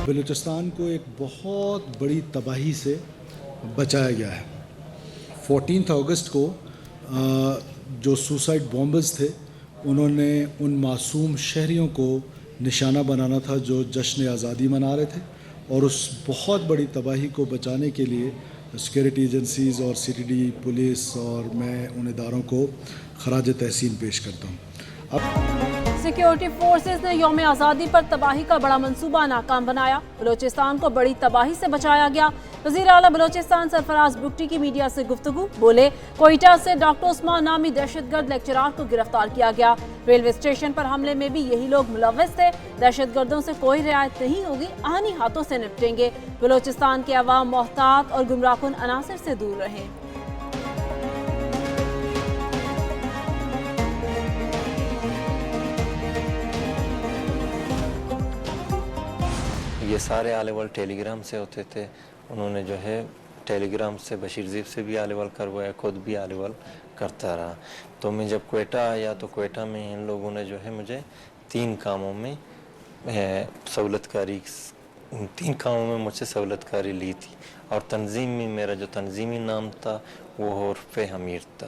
بلوچستان کو ایک بہت بڑی تباہی سے بچایا گیا ہے۔ 14 اگست کو جو سوسائڈ بامبرز تھے انہوں نے ان معصوم شہریوں کو نشانہ بنانا تھا جو جشن آزادی منا رہے تھے، اور اس بہت بڑی تباہی کو بچانے کے لیے سیکورٹی ایجنسیز اور سی ٹی ڈی پولیس اور میں ان اداروں کو خراج تحسین پیش کرتا ہوں۔ سیکیورٹی فورسز نے یوم آزادی پر تباہی کا بڑا منصوبہ ناکام بنایا، بلوچستان کو بڑی تباہی سے بچایا گیا۔ وزیر اعلیٰ بلوچستان سرفراز بگٹی کی میڈیا سے گفتگو، بولے کوئٹہ سے ڈاکٹر عثمان نامی دہشت گرد لیکچرار کو گرفتار کیا گیا۔ ریلوے اسٹیشن پر حملے میں بھی یہی لوگ ملوث تھے۔ دہشت گردوں سے کوئی رعایت نہیں ہوگی، آہنی ہاتھوں سے نپٹیں گے۔ بلوچستان کے عوام محتاط اور گمراہ کن عناصر سے دور رہیں۔ یہ سارے آل اوور ٹیلی گرام سے ہوتے تھے، انہوں نے جو ہے ٹیلی گرام سے بشیر زیب سے بھی آل اوور کروایا، خود بھی آل اوور کرتا رہا۔ تو میں جب کوئٹہ آیا تو کوئٹہ میں ان لوگوں نے جو ہے مجھے 3 کاموں میں مجھ سے سہولت کاری لی تھی، اور تنظیم میں میرا جو تنظیمی نام تھا وہ حرف حمیر تھا۔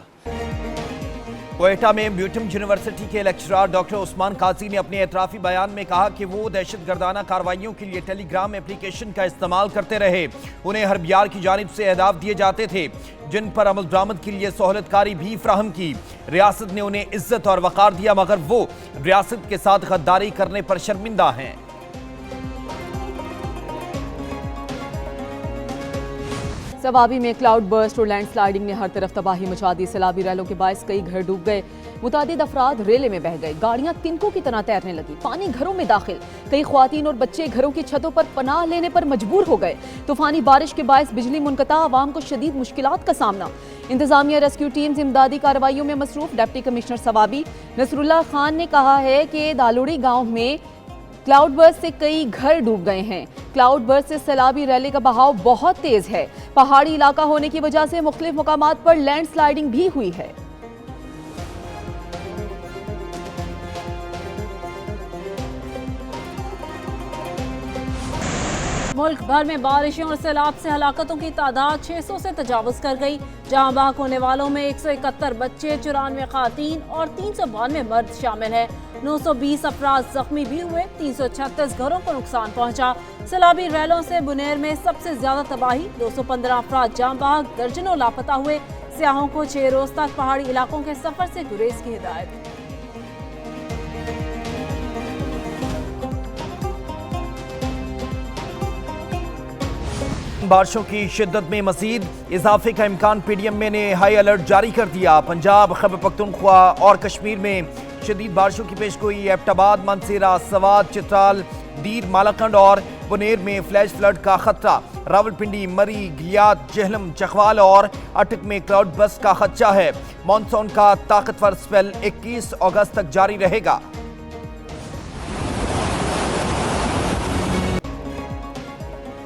کوئٹہ میں بیوٹم یونیورسٹی کے لیکچرار ڈاکٹر عثمان قاضی نے اپنے اعترافی بیان میں کہا کہ وہ دہشت گردانہ کارروائیوں کے لیے ٹیلی گرام اپلیکیشن کا استعمال کرتے رہے۔ انہیں ہر بیار کی جانب سے اہداف دیے جاتے تھے جن پر عمل درآمد کے لیے سہولت کاری بھی فراہم کی۔ ریاست نے انہیں عزت اور وقار دیا، مگر وہ ریاست کے ساتھ غداری کرنے پر شرمندہ ہیں۔ سوابی میں کلاؤڈ برسٹ اور لینڈ سلائیڈنگ نے ہر طرف تباہی مچا دی۔ سیلابی ریلوں کے باعث کئی گھر ڈوب گئے، متعدد افراد ریلے میں بہہ گئے، گاڑیاں تنکوں کی طرح تیرنے لگی، پانی گھروں میں داخل، کئی خواتین اور بچے گھروں کی چھتوں پر پناہ لینے پر مجبور ہو گئے۔ طوفانی بارش کے باعث بجلی منقطع، عوام کو شدید مشکلات کا سامنا۔ انتظامیہ ریسکیو ٹیمز امدادی کارروائیوں میں مصروف۔ ڈپٹی کمشنر سوابی نصر اللہ خان نے کہا ہے کہ دالوڑی گاؤں میں کلاؤڈ برسٹ سے کئی گھر ڈوب گئے ہیں۔ کلاؤڈ برسٹ سے سیلابی ریلے کا بہاؤ بہت تیز ہے، پہاڑی علاقہ ہونے کی وجہ سے مختلف مقامات پر لینڈ سلائیڈنگ بھی ہوئی ہے۔ ملک بھر میں بارشوں اور سیلاب سے ہلاکتوں کی تعداد 600 سے تجاوز کر گئی۔ جہاں بحق ہونے والوں میں 171 بچے، 94 خواتین اور 392 مرد شامل ہیں۔ 920 افراد زخمی بھی ہوئے، 336 گھروں کو نقصان پہنچا۔ سیلابی ریلوں سے بنیر میں سب سے زیادہ تباہی، 215 افراد جاں بحق، درجنوں لاپتہ ہوئے۔ سیاحوں کو 6 روز تک پہاڑی علاقوں کے سفر سے گریز کی ہدایت۔ بارشوں کی شدت میں مزید اضافے کا امکان پی ڈی ایم نے ہائی الرٹ جاری کر دیا۔ پنجاب، خیبر پختونخوا اور کشمیر میں شدید بارشوں کی پیشگوئی۔ ایبٹ آباد، منسیرہ، سوات، چترال، دیر، مالاکنڈ اور بنیر میں فلیش فلڈ کا خطرہ۔ راولپنڈی، مری، گلیات، جہلم، چکوال اور اٹک میں کلاؤڈ برسٹ کا خدشہ ہے۔ مانسون کا طاقتور سپیل 21 اگست تک جاری رہے گا۔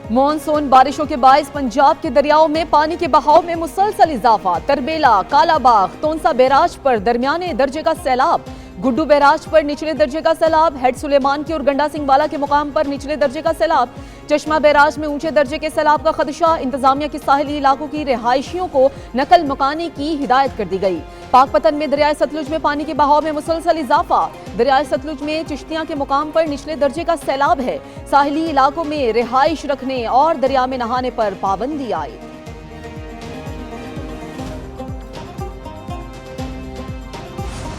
مانسون بارشوں کے باعث پنجاب کے دریاؤں میں پانی کے بہاؤ میں مسلسل اضافہ۔ تربیلا، کالا باغ، تونسا بیراج پر درمیانے درجے کا سیلاب، گڈو بیراج پر نچلے درجے کا سیلاب، ہیڈ سلیمان کی اور گنڈا سنگھ والا کے مقام پر نچلے درجے کا سیلاب، چشمہ بیراج میں اونچے درجے کے سیلاب کا خدشہ۔ انتظامیہ کی ساحلی علاقوں کی رہائشیوں کو نقل مکانی کی ہدایت کر دی گئی۔ پاک پتن میں دریائے ستلج میں پانی کے بہاؤ میں مسلسل اضافہ۔ دریائے ستلج میں چشتیاں کے مقام پر نچلے درجے کا سیلاب ہے۔ ساحلی علاقوں میں رہائش رکھنے اور دریا میں نہانے پر پابندی آئی۔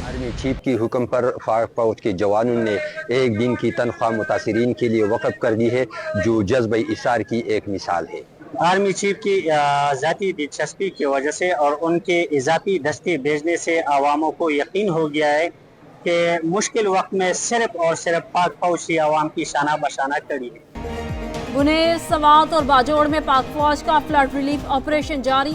آرمی چیف کی حکم پر پاک فوج کے جوانوں نے ایک دن کی تنخواہ متاثرین کے لیے وقف کر دی ہے، جو جذبہ اثار کی ایک مثال ہے۔ آرمی چیف کی ذاتی دلچسپی کی وجہ سے اور ان کے اضافی دستے بھیجنے سے عواموں کو یقین ہو گیا ہے کہ مشکل وقت میں صرف اور صرف پاک فوج کی عوام کی شانہ بشانہ کڑی ہے۔ بنیر، سوات اور باجوڑ میں پاک فوج کا فلڈ ریلیف آپریشن جاری۔